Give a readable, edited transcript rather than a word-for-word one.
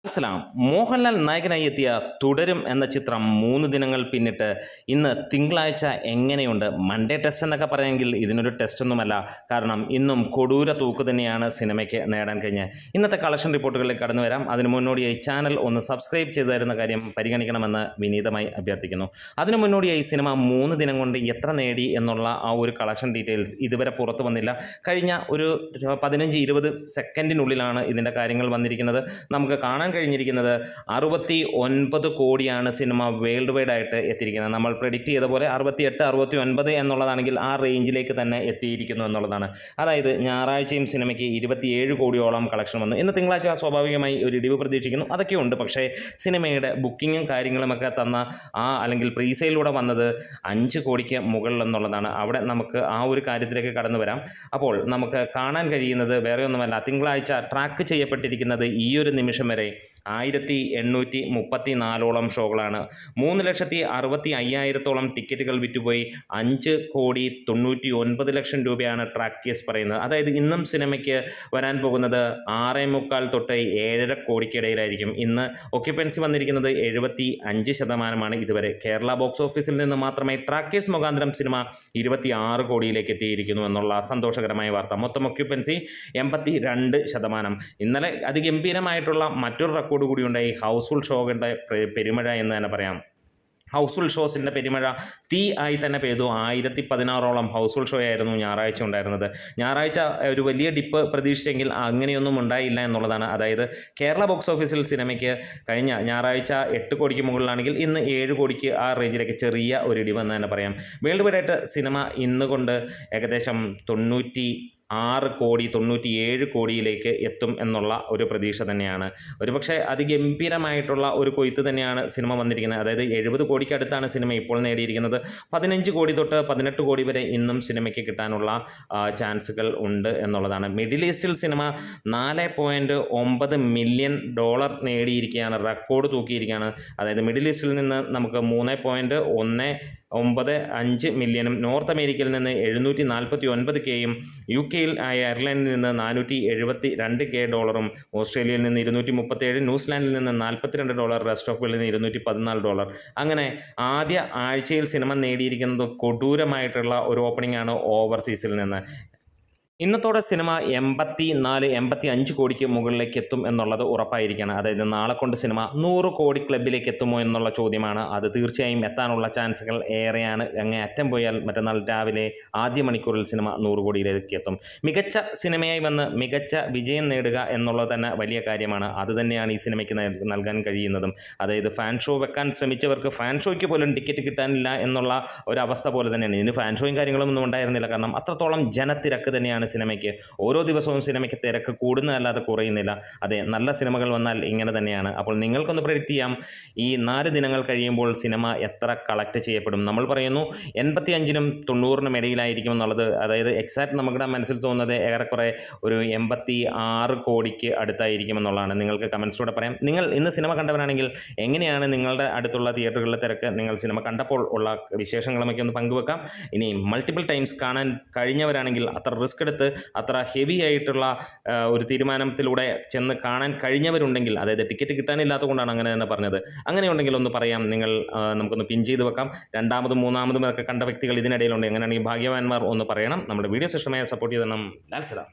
സലാം മോഹൻലാൽ നായകനായി എത്തിയ തുടരും എന്ന ചിത്രം 3 ദിനങ്ങൾ പിന്നിട്ട് ഇന്ന് തിങ്കളാഴ്ച എങ്ങനെയുണ്ട്? മൺഡേ ടെസ്റ്റ് എന്നൊക്കെ പറയുമെങ്കിൽ ഇതിനൊരു ടെസ്റ്റൊന്നുമല്ല. കാരണം ഇന്നും കൊടൂര തൂക്ക് തന്നെയാണ് സിനിമയ്ക്ക് നേടാൻ കഴിഞ്ഞത്. ഇന്നത്തെ കളക്ഷൻ റിപ്പോർട്ടുകളിലേക്ക് കടന്നു വരാം. അതിനു മുന്നോടിയായി ചാനൽ ഒന്ന് സബ്സ്ക്രൈബ് ചെയ്തു തരുന്ന കാര്യം പരിഗണിക്കണമെന്ന് വിനീതമായി അഭ്യർത്ഥിക്കുന്നു. അതിനു മുന്നോടിയായി സിനിമ 3 ദിനം കൊണ്ട് എത്ര നേടി എന്നുള്ള ആ ഒരു കളക്ഷൻ ഡീറ്റെയിൽസ് ഇതുവരെ പുറത്തു വന്നില്ല. കഴിഞ്ഞ ഒരു 15-20 സെക്കൻഡിനുള്ളിലാണ് ഇതിൻ്റെ കാര്യങ്ങൾ വന്നിരിക്കുന്നത്. നമുക്ക് കാണാൻ കഴിഞ്ഞിരിക്കുന്നത് 69 കോടിയാണ് സിനിമ വേൾഡ് വൈഡ് ആയിട്ട് എത്തിയിരിക്കുന്നത്. നമ്മൾ പ്രെഡിക്റ്റ് ചെയ്ത പോലെ 68-69 എന്നുള്ളതാണെങ്കിൽ ആ റേഞ്ചിലേക്ക് തന്നെ എത്തിയിരിക്കുന്നു എന്നുള്ളതാണ്. അതായത് ഞായറാഴ്ചയും സിനിമയ്ക്ക് 27 കോടിയോളം കളക്ഷൻ വന്നു. ഇന്ന് തിങ്കളാഴ്ച സ്വാഭാവികമായി ഒരു ഇടിവ് പ്രതീക്ഷിക്കുന്നു. അതൊക്കെയുണ്ട്. പക്ഷേ സിനിമയുടെ ബുക്കിങ്ങും കാര്യങ്ങളുമൊക്കെ തന്ന അല്ലെങ്കിൽ പ്രീസെയിലൂടെ വന്നത് 5 കോടിക്ക് മുകളിൽ എന്നുള്ളതാണ്. അവിടെ നമുക്ക് ആ ഒരു കാര്യത്തിലേക്ക് കടന്നു വരാം. അപ്പോൾ നമുക്ക് കാണാൻ കഴിയുന്നത് വേറെ ഒന്നുമല്ല, തിങ്കളാഴ്ച ട്രാക്ക് ചെയ്യപ്പെട്ടിരിക്കുന്നത് ഈ ഒരു നിമിഷം വരെ 1834ഓളം ഷോകളാണ്. 3,60,50,000 ടിക്കറ്റുകൾ വിറ്റുപോയി. 5,99,00,000 രൂപയാണ് ട്രാക്ക് കേസ് പറയുന്നത്. അതായത് ഇന്നും സിനിമയ്ക്ക് വരാൻ പോകുന്നത് 6.25 തൊട്ട് 7.5 കോടിക്കിടയിലായിരിക്കും. ഇന്ന് ഒക്യുപ്പൻസി വന്നിരിക്കുന്നത് 75% ഇതുവരെ. കേരള ബോക്സ് ഓഫീസിൽ നിന്ന് മാത്രമേ ട്രാക്ക് കേസ് മുഖാന്തരം സിനിമ 26 കോടിയിലേക്ക് എത്തിയിരിക്കുന്നു എന്നുള്ള സന്തോഷകരമായ വാർത്ത. മൊത്തം ഒക്യുപ്പൻസി 82%. ഇന്നലെ അതിഗംഭീരമായിട്ടുള്ള മറ്റൊരു റെക്കോർഡ് കൂടി ഉണ്ടായി. ഹൗസ്ഫുൾ ഷോകളുടെ പെരുമഴ എന്ന് തന്നെ പറയാം. ഹൗസ്ഫുൾ ഷോസിൻ്റെ പെരുമഴ തീ ആയി തന്നെ പെയ്തു. 1016ഓളം ഹൗസ്ഫുൾ ഷോ ആയിരുന്നു ഞായറാഴ്ച ഉണ്ടായിരുന്നത്. ഞായറാഴ്ച ഒരു വലിയ ഡിപ്പ് പ്രതീക്ഷിച്ചെങ്കിൽ അങ്ങനെയൊന്നും ഉണ്ടായില്ല എന്നുള്ളതാണ്. അതായത് കേരള ബോക്സ് ഓഫീസിൽ സിനിമയ്ക്ക് കഴിഞ്ഞ ഞായറാഴ്ച 8 കോടിക്ക് മുകളിലാണെങ്കിൽ ഇന്ന് 7 കോടിക്ക് ആ റേഞ്ചിലേക്ക് ചെറിയ ഒരു ഇടിവ് എന്ന് തന്നെ പറയാം. വേൾഡ് വൈഡ് ആയിട്ട് സിനിമ ഇന്ന് കൊണ്ട് ഏകദേശം 97 കോടിയിലേക്ക് എത്തും എന്നുള്ള ഒരു പ്രതീക്ഷ തന്നെയാണ്. ഒരുപക്ഷെ അതിഗംഭീരമായിട്ടുള്ള ഒരു കൊയ്ത്ത് തന്നെയാണ് സിനിമ വന്നിരിക്കുന്നത്. അതായത് 70 കോടിക്ക് അടുത്താണ് സിനിമ ഇപ്പോൾ നേടിയിരിക്കുന്നത്. 15 കോടി തൊട്ട് 18 കോടി വരെ ഇന്നും സിനിമയ്ക്ക് കിട്ടാനുള്ള ചാൻസുകൾ ഉണ്ട് എന്നുള്ളതാണ്. മിഡിൽ ഈസ്റ്റിൽ സിനിമ $4.9 മില്യൺ നേടിയിരിക്കുകയാണ്, റെക്കോർഡ് തൂക്കിയിരിക്കുകയാണ്. അതായത് മിഡിൽ ഈസ്റ്റിൽ നിന്ന് നമുക്ക് 3.195 മില്യനും, നോർത്ത് അമേരിക്കയിൽ നിന്ന് 749Kയും, UK അയർലൻഡിൽ നിന്ന് $472K, ഓസ്ട്രേലിയയിൽ നിന്ന് 237, ന്യൂസിലാൻഡിൽ നിന്ന് $42, റെസ്റ്റ് ഓഫ് വേൾഡിൽ നിന്ന് $214. അങ്ങനെ ആദ്യ ആഴ്ചയിൽ സിനിമ നേടിയിരിക്കുന്നത് കൊടൂരമായിട്ടുള്ള ഒരു ഓപ്പണിംഗ് ആണ് ഓവർസീസിൽ നിന്ന്. ഇന്നത്തോടെ സിനിമ 84-85 കോടിക്ക് മുകളിലേക്ക് എത്തും എന്നുള്ളത് ഉറപ്പായിരിക്കുകയാണ്. അതായത് നാളെ കൊണ്ട് സിനിമ 100 കോടി ക്ലബിലേക്ക് എത്തുമോ എന്നുള്ള ചോദ്യമാണ്. അത് തീർച്ചയായും എത്താനുള്ള ചാൻസുകൾ ഏറെയാണ്. അറ്റം പോയാൽ മറ്റന്നാൾ രാവിലെ ആദ്യ മണിക്കൂറിൽ സിനിമ 100 കോടിയിലേക്ക് എത്തും. മികച്ച സിനിമയായി വന്ന് മികച്ച വിജയം നേടുക എന്നുള്ളത് തന്നെ വലിയ കാര്യമാണ്. അതുതന്നെയാണ് ഈ സിനിമയ്ക്ക് നൽകാൻ കഴിയുന്നതും. അതായത് ഫാൻ ഷോ വെക്കാൻ ശ്രമിച്ചവർക്ക് ഫാൻ ഷോയ്ക്ക് പോലും ടിക്കറ്റ് കിട്ടാനില്ല എന്നുള്ള ഒരവസ്ഥ പോലെ തന്നെയാണ്. ഇതിന് ഫാൻ ഷോയും കാര്യങ്ങളൊന്നും ഉണ്ടായിരുന്നില്ല. കാരണം അത്രത്തോളം ജനത്തിരക്ക് തന്നെയാണ് സിനിമയ്ക്ക്. ഓരോ ദിവസവും സിനിമയ്ക്ക് തിരക്ക് കൂടുന്നതല്ലാതെ കുറയുന്നില്ല. അതെ, നല്ല സിനിമകൾ വന്നാൽ ഇങ്ങനെ തന്നെയാണ്. അപ്പോൾ നിങ്ങൾക്കൊന്ന് പ്രെഡിക്റ്റ് ചെയ്യാം, ഈ 4 ദിനങ്ങൾ കഴിയുമ്പോൾ സിനിമ എത്ര കളക്ട് ചെയ്യപ്പെടും? നമ്മൾ പറയുന്നു 85-നും 90-നും ഇടയിലായിരിക്കും എന്നുള്ളത്. അതായത് എക്സാക്ട് നമ്മുടെ മനസ്സിൽ തോന്നുന്നത് ഏറെക്കുറെ ഒരു 86 കോടിക്ക് അടുത്തായിരിക്കും എന്നുള്ളതാണ്. നിങ്ങൾക്ക് കമൻസിലൂടെ പറയാം. നിങ്ങൾ ഇന്ന് സിനിമ കണ്ടവരാണെങ്കിൽ എങ്ങനെയാണ് നിങ്ങളുടെ അടുത്തുള്ള തിയേറ്ററുകളിലെ തിരക്ക്? നിങ്ങൾ സിനിമ കണ്ടപ്പോൾ ഉള്ള വിശേഷങ്ങളുമൊക്കെ ഒന്ന് പങ്കുവെക്കാം. ഇനി മൾട്ടിപ്പിൾ ടൈംസ് കാണാൻ കഴിഞ്ഞവരാണെങ്കിൽ അത്ര റിസ്ക് എടുത്ത് അത്ര ഹെവി ആയിട്ടുള്ള ഒരു തീരുമാനത്തിലൂടെ ചെന്ന് കാണാൻ കഴിഞ്ഞവരുണ്ടെങ്കിൽ, അതായത് ടിക്കറ്റ് കിട്ടാനില്ലാത്തത് കൊണ്ടാണ് അങ്ങനെ തന്നെ പറഞ്ഞത്, അങ്ങനെയുണ്ടെങ്കിൽ ഒന്ന് പറയാം. നമുക്കൊന്ന് പിൻ ചെയ്ത് വെക്കാം. 2ാമതും 3ാമതും ഒക്കെ കണ്ട വ്യക്തികൾ ഇതിനിടയിലുണ്ട്. എങ്ങനെയാണെങ്കിൽ ഭാഗ്യവാന്മാർ ഒന്ന് പറയണം. നമ്മുടെ വീഡിയോ സിസ്റ്റമായി സപ്പോർട്ട് ചെയ്ത് തരണം. ലാൽ സലാം.